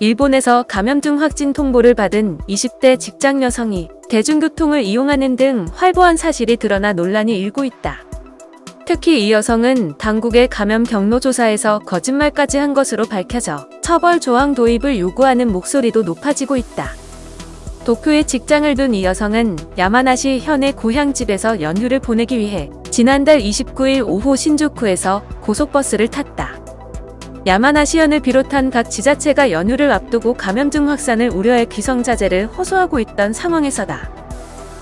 일본에서 감염증 확진 통보를 받은 20대 직장 여성이 대중교통을 이용하는 등 활보한 사실이 드러나 논란이 일고 있다. 특히 이 여성은 당국의 감염 경로 조사에서 거짓말까지 한 것으로 밝혀져 처벌 조항 도입을 요구하는 목소리도 높아지고 있다. 도쿄에 직장을 둔 이 여성은 야마나시 현의 고향집에서 연휴를 보내기 위해 지난달 29일 오후 신주쿠에서 고속버스를 탔다. 야마나시현을 비롯한 각 지자체가 연휴를 앞두고 감염증 확산을 우려해 기성자제를 호소하고 있던 상황에서다.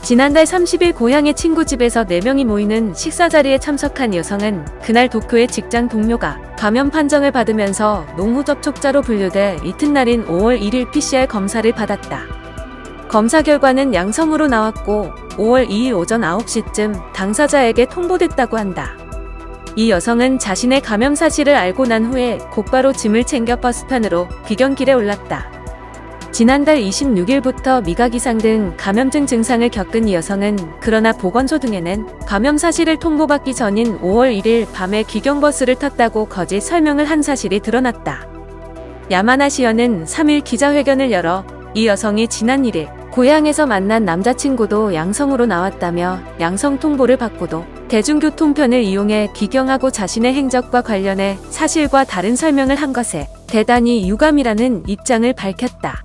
지난달 30일 고향의 친구 집에서 4명이 모이는 식사 자리에 참석한 여성은 그날 도쿄의 직장 동료가 감염 판정을 받으면서 농후 접촉자로 분류돼 이튿날인 5월 1일 PCR 검사를 받았다. 검사 결과는 양성으로 나왔고 5월 2일 오전 9시쯤 당사자에게 통보됐다고 한다. 이 여성은 자신의 감염 사실을 알고 난 후에 곧바로 짐을 챙겨 버스편으로 귀경길에 올랐다. 지난달 26일부터 미각 이상 등 감염증 증상을 겪은 이 여성은 그러나 보건소 등에는 감염 사실을 통보받기 전인 5월 1일 밤에 귀경버스를 탔다고 거짓 설명을 한 사실이 드러났다. 야마나시현은 3일 기자회견을 열어 이 여성이 지난 1일 고향에서 만난 남자친구도 양성으로 나왔다며 양성 통보를 받고도 대중교통편을 이용해 귀경하고 자신의 행적과 관련해 사실과 다른 설명을 한 것에 대단히 유감이라는 입장을 밝혔다.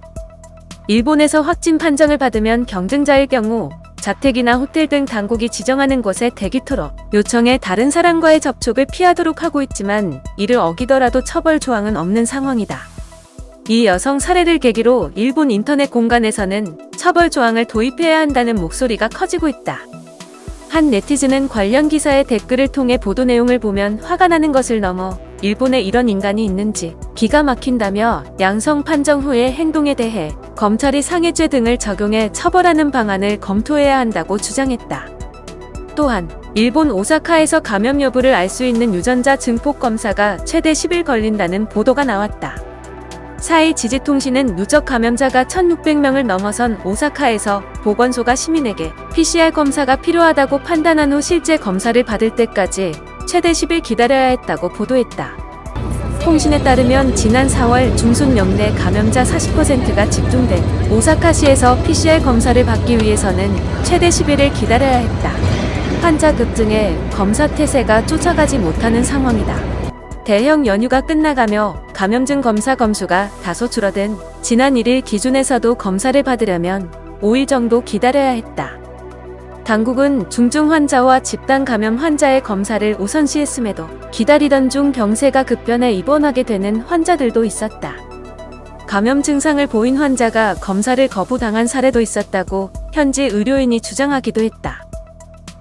일본에서 확진 판정을 받으면 경증자일 경우 자택이나 호텔 등 당국이 지정하는 곳에 대기토록 요청해 다른 사람과의 접촉을 피하도록 하고 있지만 이를 어기더라도 처벌 조항은 없는 상황이다. 이 여성 사례를 계기로 일본 인터넷 공간에서는 처벌 조항을 도입해야 한다는 목소리가 커지고 있다. 한 네티즌은 관련 기사의 댓글을 통해 보도 내용을 보면 화가 나는 것을 넘어 일본에 이런 인간이 있는지 기가 막힌다며 양성 판정 후의 행동에 대해 검찰이 상해죄 등을 적용해 처벌하는 방안을 검토해야 한다고 주장했다. 또한 일본 오사카에서 감염 여부를 알 수 있는 유전자 증폭 검사가 최대 10일 걸린다는 보도가 나왔다. 4일 지지통신은 누적 감염자가 1,600명을 넘어선 오사카에서 보건소가 시민에게 PCR 검사가 필요하다고 판단한 후 실제 검사를 받을 때까지 최대 10일 기다려야 했다고 보도했다. 통신에 따르면 지난 4월 중순 역내 감염자 40%가 집중된 오사카시에서 PCR 검사를 받기 위해서는 최대 10일을 기다려야 했다. 환자 급증에 검사 태세가 쫓아가지 못하는 상황이다. 대형 연휴가 끝나가며 감염증 검사 건수가 다소 줄어든 지난 1일 기준에서도 검사를 받으려면 5일 정도 기다려야 했다. 당국은 중증 환자와 집단 감염 환자의 검사를 우선시했음에도 기다리던 중 병세가 급변해 입원하게 되는 환자들도 있었다. 감염 증상을 보인 환자가 검사를 거부당한 사례도 있었다고 현지 의료인이 주장하기도 했다.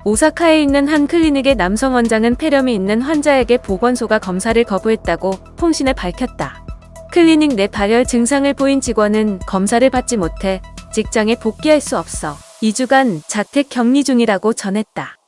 오사카에 있는 한 클리닉의 남성 원장은 폐렴이 있는 환자에게 보건소가 검사를 거부했다고 통신에 밝혔다. 클리닉 내 발열 증상을 보인 직원은 검사를 받지 못해 직장에 복귀할 수 없어 2주간 자택 격리 중이라고 전했다.